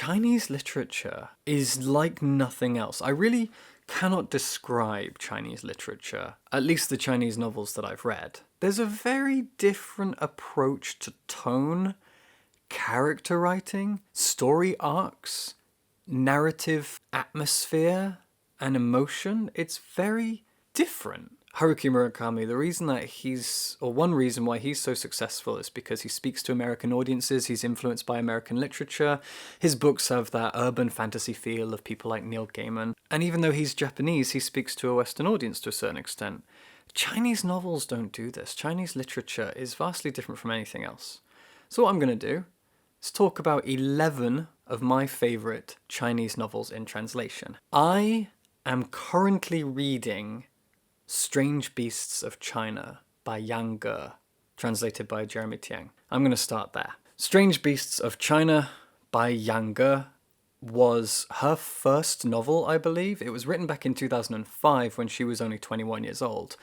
Chinese literature is like nothing else. I really cannot describe Chinese literature, at least the Chinese novels that I've read. There's a very different approach to tone, character writing, story arcs, narrative atmosphere, and emotion. It's very different. Haruki Murakami, the reason that one reason why he's so successful is because he speaks to American audiences, he's influenced by American literature, his books have that urban fantasy feel of people like Neil Gaiman, and even though he's Japanese, he speaks to a Western audience to a certain extent. Chinese novels don't do this. Chinese literature is vastly different from anything else. So what I'm going to do is talk about 11 of my favourite Chinese novels in translation. I am currently reading Strange Beasts of China by Yang Ge, translated by Jeremy Tiang. I'm going to start there. Strange Beasts of China by Yang Ge was her first novel, I believe. It was written back in 2005 when she was only 21 years old.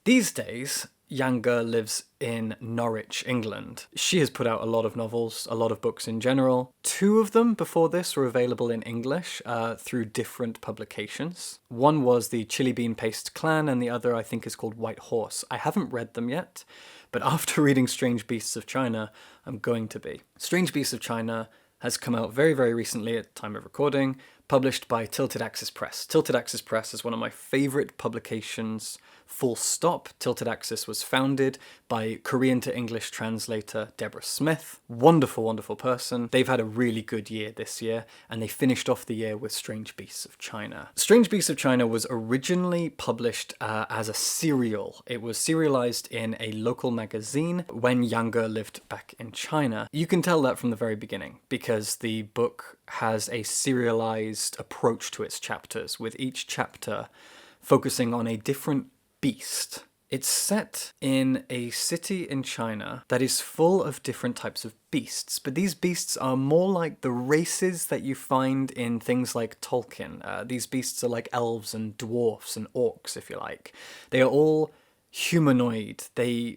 These days, Yang Ge lives in Norwich, England. She has put out a lot of novels, a lot of books in general. 2 of them before this were available in English through different publications. One was the Chili Bean Paste Clan and the other I think is called White Horse. I haven't read them yet, but after reading Strange Beasts of China, I'm going to be. Strange Beasts of China has come out very, very recently at the time of recording, published by Tilted Axis Press. Tilted Axis Press is one of my favourite publications, full stop. Tilted Axis was founded by Korean to English translator Deborah Smith. Wonderful, wonderful person. They've had a really good year this year, and they finished off the year with Strange Beasts of China. Strange Beasts of China was originally published as a serial. It was serialized in a local magazine when Yang Ge lived back in China. You can tell that from the very beginning, because the book has a serialized approach to its chapters, with each chapter focusing on a different beast. It's set in a city in China that is full of different types of beasts, but these beasts are more like the races that you find in things like Tolkien. These beasts are like elves and dwarfs and orcs, if you like. They are all humanoid.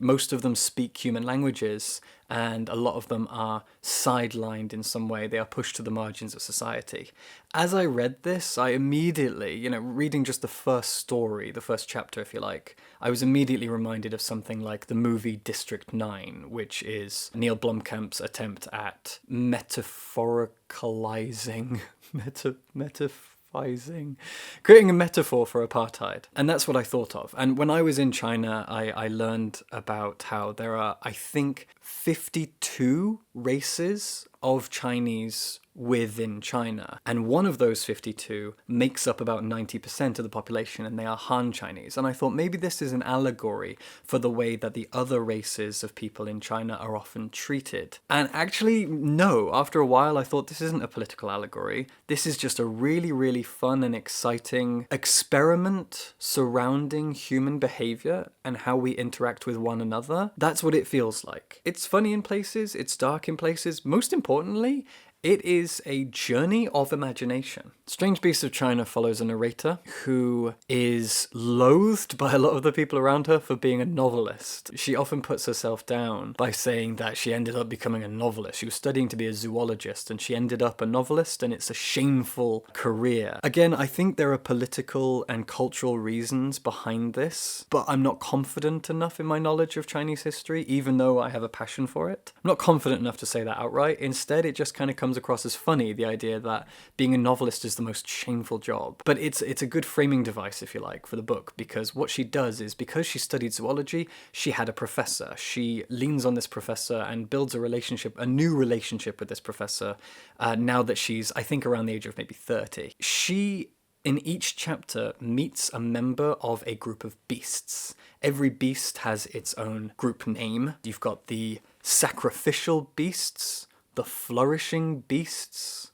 Most of them speak human languages, and a lot of them are sidelined in some way. They are pushed to the margins of society. As I read this, I immediately, reading just the first story, the first chapter, if you like, I was immediately reminded of something like the movie District 9, which is Neil Blomkamp's attempt at metaphoricalizing, creating a metaphor for apartheid. And that's what I thought of. And when I was in China, I learned about how there are, I think, 52 races of Chinese within China. And one of those 52 makes up about 90% of the population, and they are Han Chinese. And I thought maybe this is an allegory for the way that the other races of people in China are often treated. And actually, no, after a while I thought this isn't a political allegory. This is just a really, really fun and exciting experiment surrounding human behavior and how we interact with one another. That's what it feels like. It's funny in places, it's dark in places. Most importantly, it is a journey of imagination. Strange Beasts of China follows a narrator who is loathed by a lot of the people around her for being a novelist. She often puts herself down by saying that she ended up becoming a novelist. She was studying to be a zoologist and she ended up a novelist, and it's a shameful career. Again, I think there are political and cultural reasons behind this, but I'm not confident enough in my knowledge of Chinese history, even though I have a passion for it. I'm not confident enough to say that outright. Instead, it just kind of comes across as funny, the idea that being a novelist is the most shameful job. But it's a good framing device, if you like, for the book, because what she does is, because she studied zoology, she had a professor. She leans on this professor and builds a new relationship with this professor, now that she's, I think, around the age of maybe 30. She, in each chapter, meets a member of a group of beasts. Every beast has its own group name. You've got the sacrificial beasts, the flourishing beasts.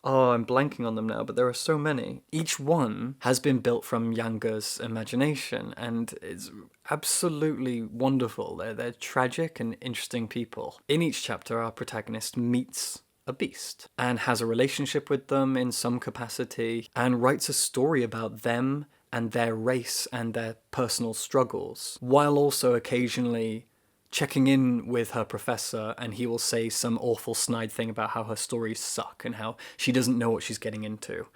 Oh, I'm blanking on them now, but there are so many. Each one has been built from Yang Ge's imagination, and it's absolutely wonderful. They're tragic and interesting people. In each chapter, our protagonist meets a beast and has a relationship with them in some capacity and writes a story about them and their race and their personal struggles, while also occasionally checking in with her professor, and he will say some awful snide thing about how her stories suck and how she doesn't know what she's getting into.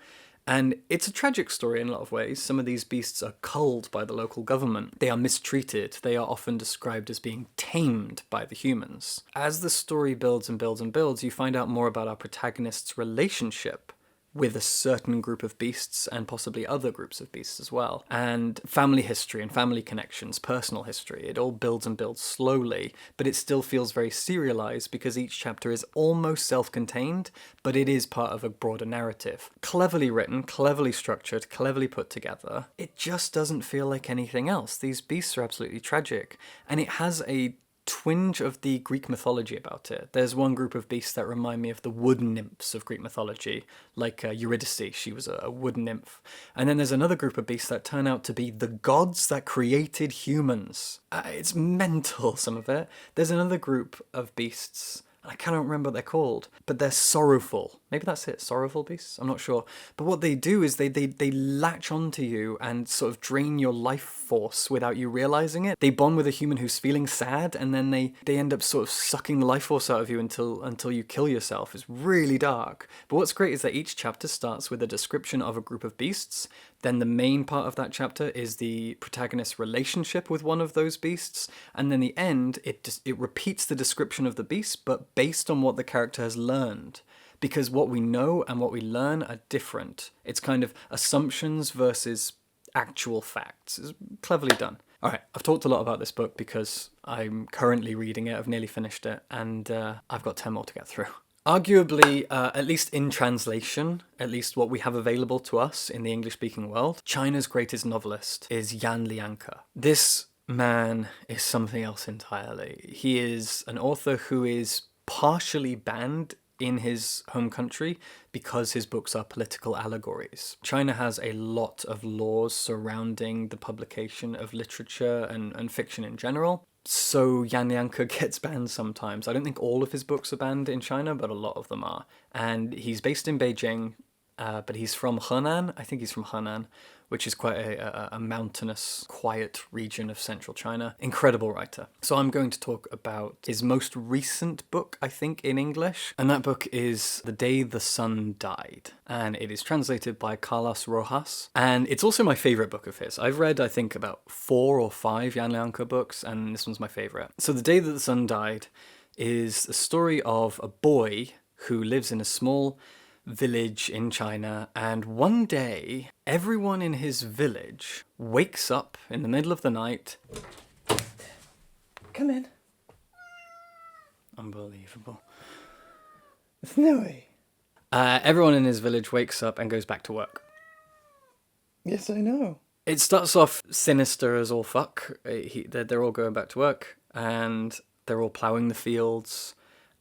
And it's a tragic story in a lot of ways. Some of these beasts are culled by the local government. They are mistreated. They are often described as being tamed by the humans. As the story builds and builds and builds, you find out more about our protagonist's relationship with a certain group of beasts and possibly other groups of beasts as well. And family history and family connections, personal history, it all builds and builds slowly, but it still feels very serialized because each chapter is almost self-contained, but it is part of a broader narrative. Cleverly written, cleverly structured, cleverly put together. It just doesn't feel like anything else. These beasts are absolutely tragic, and it has a twinge of the Greek mythology about it. There's one group of beasts that remind me of the wood nymphs of Greek mythology, like Eurydice, she was a wood nymph. And then there's another group of beasts that turn out to be the gods that created humans. It's mental, some of it. There's another group of beasts, I cannot remember what they're called, but they're sorrowful. Maybe that's it, sorrowful beasts? I'm not sure. But what they do is they latch onto you and sort of drain your life force without you realizing it. They bond with a human who's feeling sad, and then they end up sort of sucking the life force out of you until you kill yourself. It's really dark. But what's great is that each chapter starts with a description of a group of beasts. Then the main part of that chapter is the protagonist's relationship with one of those beasts. And then the end, it repeats the description of the beast, but based on what the character has learned. Because what we know and what we learn are different. It's kind of assumptions versus actual facts. It's cleverly done. All right, I've talked a lot about this book because I'm currently reading it. I've nearly finished it, and I've got 10 more to get through. Arguably, at least in translation, at least what we have available to us in the English-speaking world, China's greatest novelist is Yan Lianke. This man is something else entirely. He is an author who is partially banned in his home country because his books are political allegories. China has a lot of laws surrounding the publication of literature and fiction in general. So Yan Lianke gets banned sometimes. I don't think all of his books are banned in China, but a lot of them are. And he's based in Beijing, but he's from Henan. I think he's from Henan, which is quite a mountainous, quiet region of central China. Incredible writer. So I'm going to talk about his most recent book, I think, in English. And that book is The Day the Sun Died. And it is translated by Carlos Rojas. And it's also my favorite book of his. I've read, I think, about 4 or 5 Yan Lianke books, and this one's my favorite. So The Day That the Sun Died is the story of a boy who lives in a small village in China, and one day everyone in his village wakes up in the middle of the night. Come in. Unbelievable. It's Noe. Everyone in his village wakes up and goes back to work. Yes, I know. It starts off sinister as all fuck. They're all going back to work, and they're all ploughing the fields.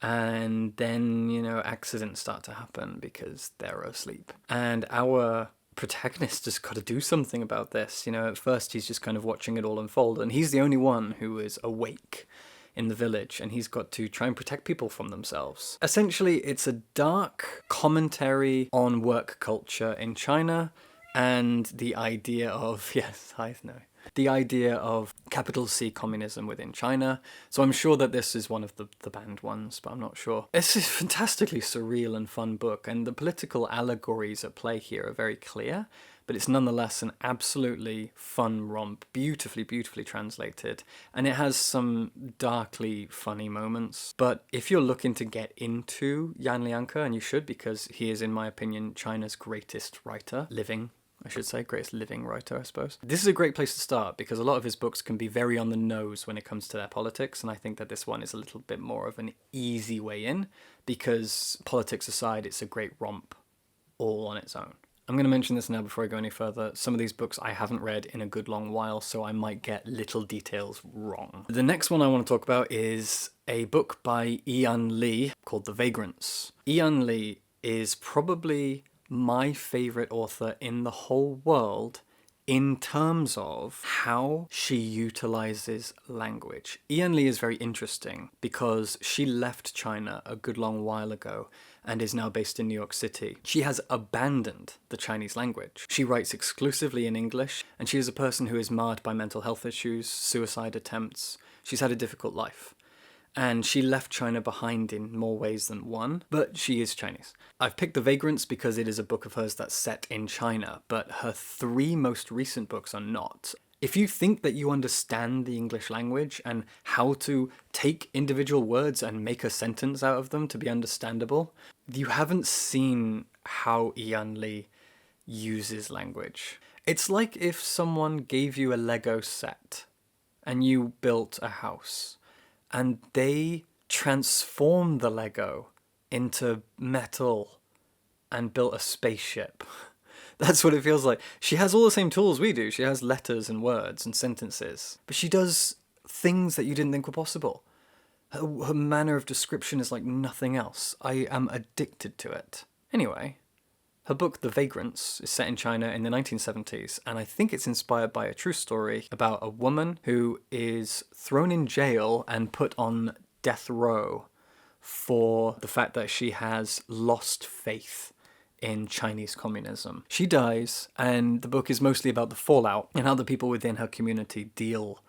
And then, accidents start to happen because they're asleep. And our protagonist has got to do something about this. At first he's just kind of watching it all unfold, and he's the only one who is awake in the village, and he's got to try and protect people from themselves. Essentially, it's a dark commentary on work culture in China and the idea of, yes, I know, the idea of capital C communism within China. So I'm sure that this is one of the banned ones, but I'm not sure. It's a fantastically surreal and fun book, and the political allegories at play here are very clear, but it's nonetheless an absolutely fun romp, beautifully, beautifully translated, and it has some darkly funny moments. But if you're looking to get into Yan Lianke, and you should, because he is, in my opinion, China's greatest writer, greatest living writer, I suppose. This is a great place to start because a lot of his books can be very on the nose when it comes to their politics, and I think that this one is a little bit more of an easy way in because, politics aside, it's a great romp all on its own. I'm going to mention this now before I go any further. Some of these books I haven't read in a good long while, so I might get little details wrong. The next one I want to talk about is a book by Ian Lee called The Vagrants. Ian Lee is probably my favorite author in the whole world in terms of how she utilizes language. Ian Lee is very interesting because she left China a good long while ago and is now based in New York City. She has abandoned the Chinese language. She writes exclusively in English, and she is a person who is marred by mental health issues, suicide attempts. She's had a difficult life. And she left China behind in more ways than one, but she is Chinese. I've picked The Vagrants because it is a book of hers that's set in China, but her 3 most recent books are not. If you think that you understand the English language and how to take individual words and make a sentence out of them to be understandable, you haven't seen how Ian Lee uses language. It's like if someone gave you a Lego set and you built a house, and they transformed the Lego into metal and built a spaceship. That's what it feels like. She has all the same tools we do. She has letters and words and sentences. But she does things that you didn't think were possible. Her manner of description is like nothing else. I am addicted to it. Anyway, her book, The Vagrants, is set in China in the 1970s, and I think it's inspired by a true story about a woman who is thrown in jail and put on death row for the fact that she has lost faith in Chinese communism. She dies, and the book is mostly about the fallout and how the people within her community deal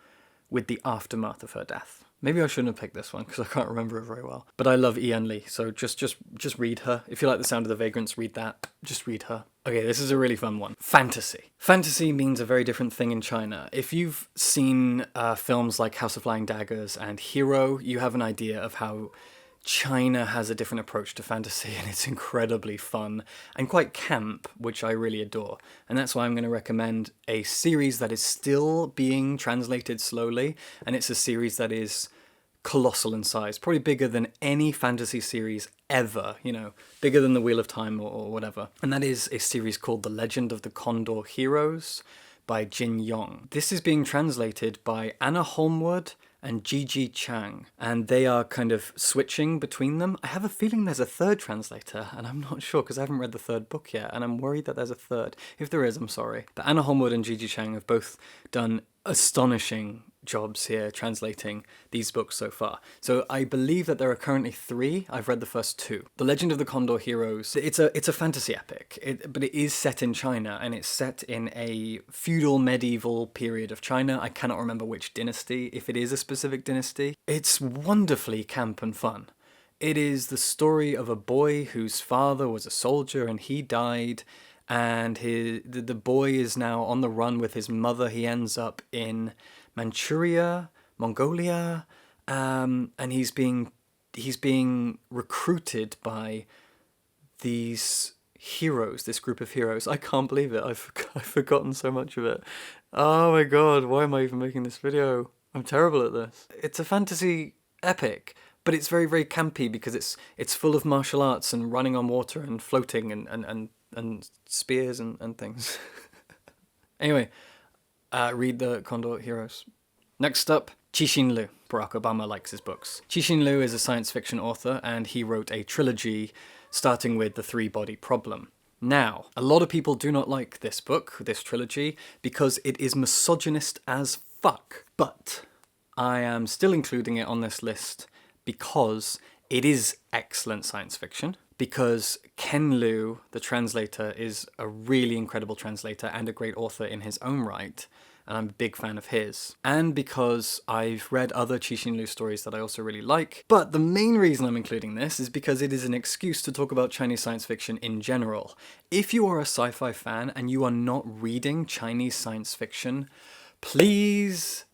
with the aftermath of her death. Maybe I shouldn't have picked this one because I can't remember it very well. But I love Ian Lee, so just read her. If you like the sound of The Vagrants, read that. Just read her. Okay, this is a really fun one. Fantasy. Fantasy means a very different thing in China. If you've seen films like House of Flying Daggers and Hero, you have an idea of how China has a different approach to fantasy, and it's incredibly fun and quite camp, which I really adore. And that's why I'm going to recommend a series that is still being translated slowly, and it's a series that is colossal in size, probably bigger than any fantasy series ever, you know, bigger than the Wheel of Time or whatever. And that is a series called The Legend of the Condor Heroes by Jin Yong. This is being translated by Anna Holmwood and Gigi Chang, and they are kind of switching between them. I have a feeling there's a third translator, and I'm not sure because I haven't read the third book yet, and I'm worried that there's a third. If there is, I'm sorry. But Anna Holmwood and Gigi Chang have both done astonishing jobs here translating these books so far. So I believe that there are currently 3. I've read the first 2. The Legend of the Condor Heroes, it's a fantasy epic, but it is set in China, and it's set in a feudal medieval period of China. I cannot remember which dynasty, if it is a specific dynasty. It's wonderfully camp and fun. It is the story of a boy whose father was a soldier and he died, and the boy is now on the run with his mother. He ends up in Manchuria, Mongolia, and he's being recruited by these heroes, this group of heroes. I can't believe it. I've forgotten so much of it. Oh my god, why am I even making this video? I'm terrible at this. It's a fantasy epic, but it's very, very campy because it's full of martial arts and running on water and floating and spears and things. Anyway, read the Condor Heroes. Next up, Cixin Liu. Barack Obama likes his books. Cixin Liu is a science fiction author, and he wrote a trilogy starting with The Three-Body Problem. Now, a lot of people do not like this book, this trilogy, because it is misogynist as fuck. But I am still including it on this list because it is excellent science fiction, because Ken Liu, the translator, is a really incredible translator and a great author in his own right, and I'm a big fan of his. And because I've read other Cixin Liu stories that I also really like. But the main reason I'm including this is because it is an excuse to talk about Chinese science fiction in general. If you are a sci-fi fan and you are not reading Chinese science fiction, please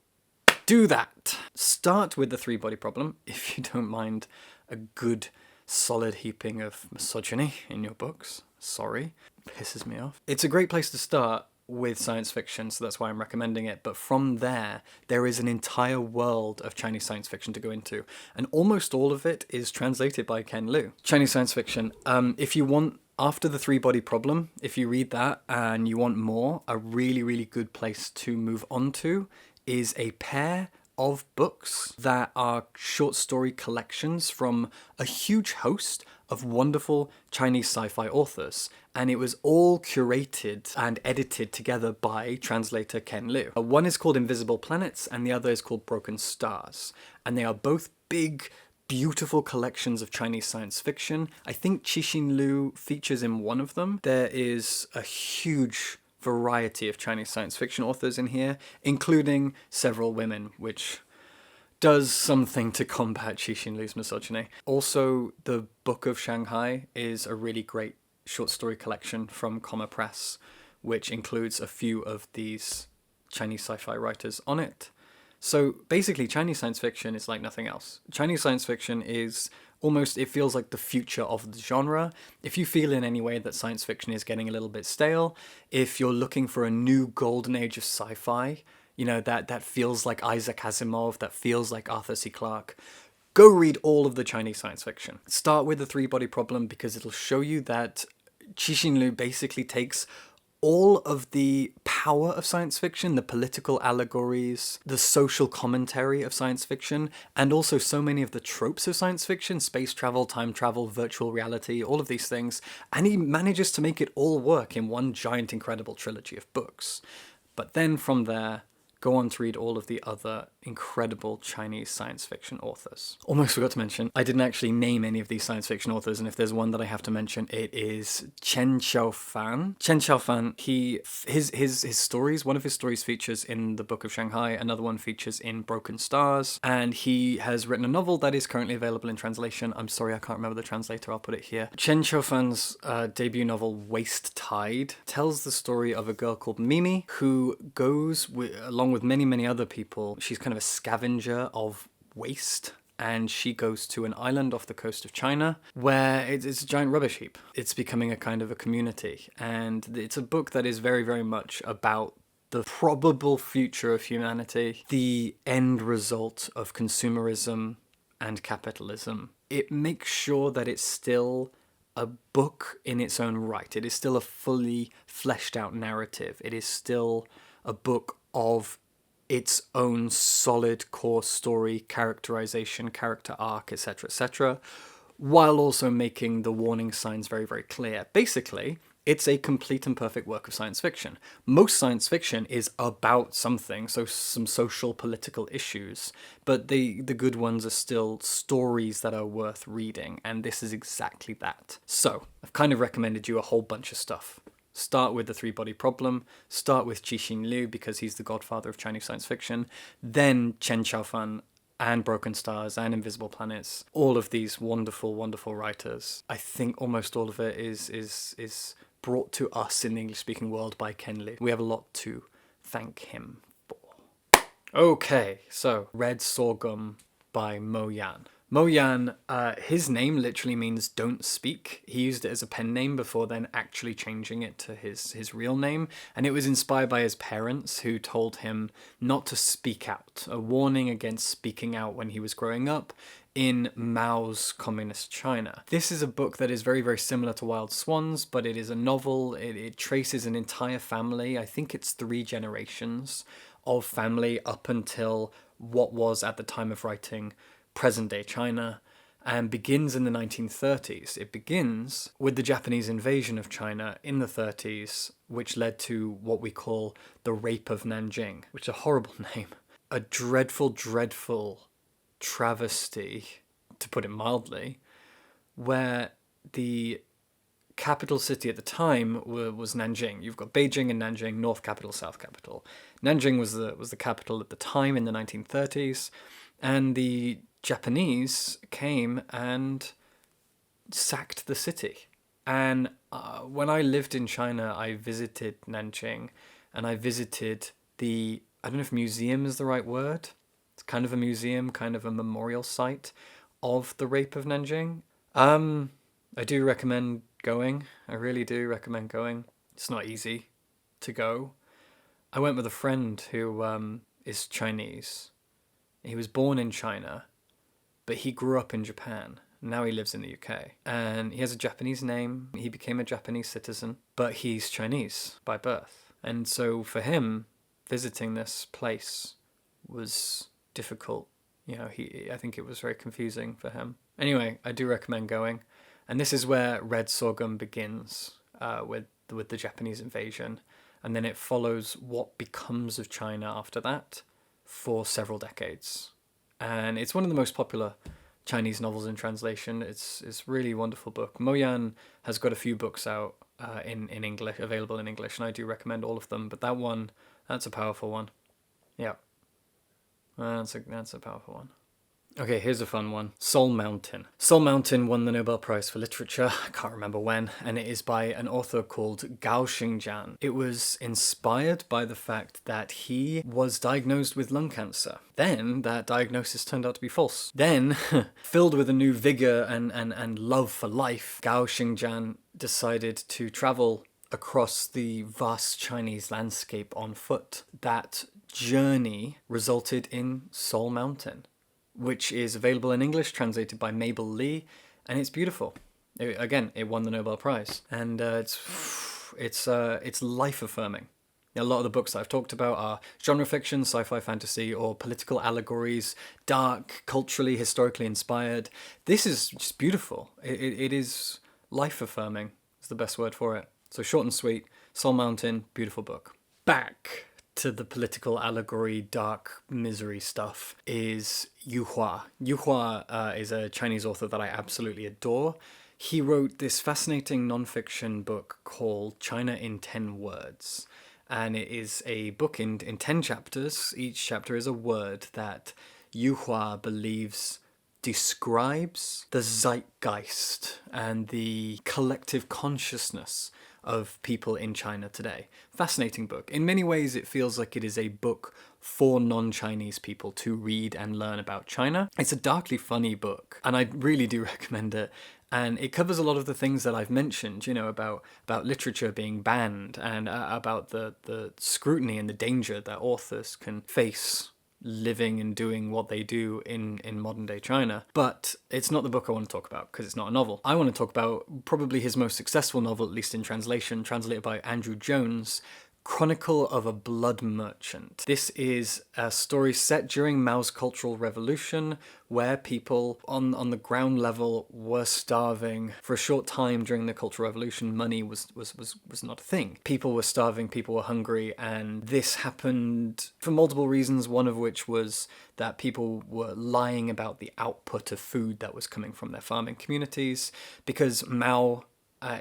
do that. Start with The Three-Body Problem, if you don't mind a good solid heaping of misogyny in your books. Sorry, pisses me off. It's a great place to start with science fiction, so that's why I'm recommending it. But from there is an entire world of Chinese science fiction to go into, and almost all of it is translated by Ken Liu. Chinese science fiction. If you want, after The Three-Body Problem, if you read that and you want more, a really, really good place to move on to is a pair of books that are short story collections from a huge host of wonderful Chinese sci-fi authors, and it was all curated and edited together by translator Ken Liu. One is called Invisible Planets and the other is called Broken Stars, and they are both big, beautiful collections of Chinese science fiction. I think Cixin Liu features in one of them. There is a huge variety of Chinese science fiction authors in here, including several women, which does something to combat Cixin Liu's misogyny. Also, the Book of Shanghai is a really great short story collection from Comma Press, which includes a few of these Chinese sci-fi writers on it. So basically, Chinese science fiction is like nothing else. Chinese science fiction is almost, it feels like the future of the genre. If you feel in any way that science fiction is getting a little bit stale, if you're looking for a new golden age of sci-fi, you know, that feels like Isaac Asimov, that feels like Arthur C. Clarke, go read all of the Chinese science fiction. Start with the three-body problem because it'll show you that Cixin Liu basically takes all of the power of science fiction, the political allegories, the social commentary of science fiction, and also so many of the tropes of science fiction, space travel, time travel, virtual reality, all of these things, and he manages to make it all work in one giant incredible trilogy of books. But then from there, go on to read all of the other incredible Chinese science fiction authors. Almost forgot to mention, I didn't actually name any of these science fiction authors, and if there's one that I have to mention, it is Chen Xiaofan. Chen Xiaofan, his stories, one of his stories features in the Book of Shanghai, another one features in Broken Stars, and he has written a novel that is currently available in translation. I'm sorry, I can't remember the translator, I'll put it here. Chen Xiaofan's debut novel, Waste Tide, tells the story of a girl called Mimi, who goes, along with many, many other people, she's kind of a scavenger of waste, and she goes to an island off the coast of China where it's a giant rubbish heap. It's becoming a kind of a community, and it's a book that is very, very much about the probable future of humanity, the end result of consumerism and capitalism. It makes sure that it's still a book in its own right. It is still a fully fleshed out narrative. It is still a book of its own solid core story, characterization, character arc, etc., while also making the warning signs very, very clear. Basically, it's a complete and perfect work of science fiction. Most science fiction is about something, so some social, political issues, but the good ones are still stories that are worth reading, and this is exactly that. So, I've kind of recommended you a whole bunch of stuff. Start with the three-body problem, start with Cixin Liu because he's the godfather of Chinese science fiction, then Chen Xiaofan and Broken Stars and Invisible Planets, all of these wonderful, wonderful writers. I think almost all of it is brought to us in the English-speaking world by Ken Liu. We have a lot to thank him for. Okay, so Red Sorghum by Mo Yan. Mo Yan, his name literally means don't speak. He used it as a pen name before then actually changing it to his real name, and it was inspired by his parents who told him not to speak out, a warning against speaking out when he was growing up in Mao's communist China. This is a book that is very, very similar to Wild Swans, but it is a novel. It traces an entire family. I think it's 3 generations of family up until what was, at the time of writing, present-day China, and begins in the 1930s. It begins with the Japanese invasion of China in the 30s, which led to what we call the Rape of Nanjing, which is a horrible name. A dreadful, dreadful travesty, to put it mildly, where the capital city at the time was Nanjing. You've got Beijing and Nanjing, north capital, south capital. Nanjing was the capital at the time in the 1930s, and the Japanese came and sacked the city. And when I lived in China, I visited Nanjing, and I visited the, I don't know if museum is the right word. It's kind of a museum, kind of a memorial site of the Rape of Nanjing. I do recommend going. I really do recommend going. It's not easy to go. I went with a friend who is Chinese. He was born in China, but he grew up in Japan. Now he lives in the UK. And he has a Japanese name. He became a Japanese citizen, but he's Chinese by birth. And so for him, visiting this place was difficult. You know, I think it was very confusing for him. Anyway, I do recommend going. And this is where Red Sorghum begins with the Japanese invasion. And then it follows what becomes of China after that for several decades. And it's one of the most popular Chinese novels in translation. It's really a wonderful book. Mo Yan has got a few books out in English, available in English, and I do recommend all of them. But that one, that's a powerful one. Yeah. That's a powerful one. Okay, here's a fun one. Soul Mountain. Soul Mountain won the Nobel Prize for Literature, I can't remember when, and it is by an author called Gao Xingjian. It was inspired by the fact that he was diagnosed with lung cancer. Then that diagnosis turned out to be false. Then, filled with a new vigor and love for life, Gao Xingjian decided to travel across the vast Chinese landscape on foot. That journey resulted in Soul Mountain, which is available in English, translated by Mabel Lee, and it's beautiful. It won the Nobel Prize, and it's life affirming. A lot of the books that I've talked about are genre fiction, sci-fi, fantasy, or political allegories, dark, culturally, historically inspired. This is just beautiful. It is life affirming. Is the best word for it. So short and sweet. Soul Mountain, beautiful book. Back to the political allegory, dark misery stuff is Yu Hua. Yu Hua is a Chinese author that I absolutely adore. He wrote this fascinating non-fiction book called China in 10 Words. And it is a book in 10 chapters. Each chapter is a word that Yu Hua believes describes the zeitgeist and the collective consciousness of people in China today. Fascinating book. In many ways, it feels like it is a book for non-Chinese people to read and learn about China. It's a darkly funny book, and I really do recommend it. And it covers a lot of the things that I've mentioned, about literature being banned and about the scrutiny and the danger that authors can face living and doing what they do in modern day China. But it's not the book I want to talk about because it's not a novel. I want to talk about probably his most successful novel, at least in translation, translated by Andrew Jones, Chronicle of a Blood Merchant. This is a story set during Mao's Cultural Revolution, where people on the ground level were starving. For a short time during the Cultural Revolution, money was not a thing. People were starving, people were hungry, and this happened for multiple reasons, one of which was that people were lying about the output of food that was coming from their farming communities, because Mao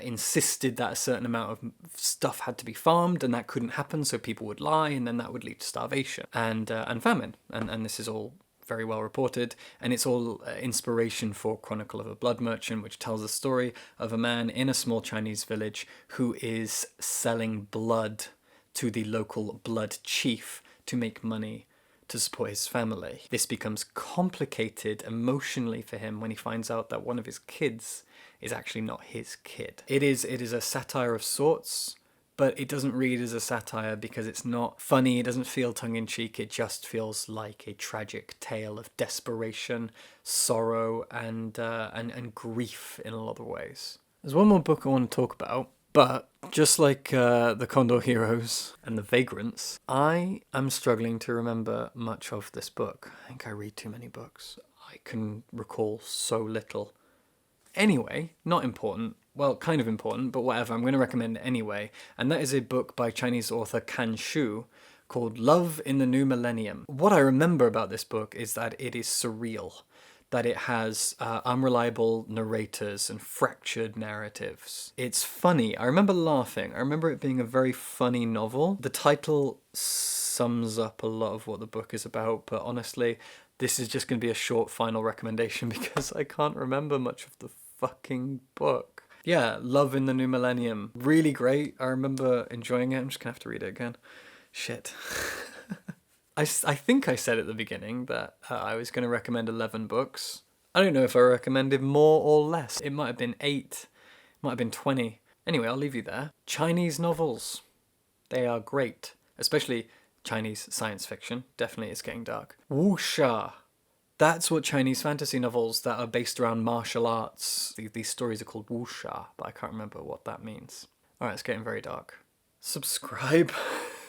insisted that a certain amount of stuff had to be farmed, and that couldn't happen, so people would lie, and then that would lead to starvation and famine. And this is all very well reported, and it's all inspiration for Chronicle of a Blood Merchant, which tells the story of a man in a small Chinese village who is selling blood to the local blood chief to make money to support his family. This becomes complicated emotionally for him when he finds out that one of his kids is actually not his kid. It is a satire of sorts, but it doesn't read as a satire because it's not funny, it doesn't feel tongue-in-cheek, it just feels like a tragic tale of desperation, sorrow, and grief in a lot of ways. There's one more book I want to talk about, but just like the Condor Heroes and the Vagrants, I am struggling to remember much of this book. I think I read too many books. I can recall so little. Anyway, not important. Well, kind of important, but whatever. I'm going to recommend it anyway. And that is a book by Chinese author Kan Shu called Love in the New Millennium. What I remember about this book is that it is surreal, that it has unreliable narrators and fractured narratives. It's funny. I remember laughing. I remember it being a very funny novel. The title sums up a lot of what the book is about, but honestly, this is just going to be a short final recommendation because I can't remember much of the fucking book. Yeah, Love in the New Millennium. Really great. I remember enjoying it. I'm just going to have to read it again. Shit. I think I said at the beginning that I was going to recommend 11 books. I don't know if I recommended more or less. It might have been 8. It might have been 20. Anyway, I'll leave you there. Chinese novels. They are great. Especially Chinese science fiction. Definitely it's getting dark. Wuxia. That's what Chinese fantasy novels that are based around martial arts. These stories are called wuxia, but I can't remember what that means. Alright, it's getting very dark. Subscribe.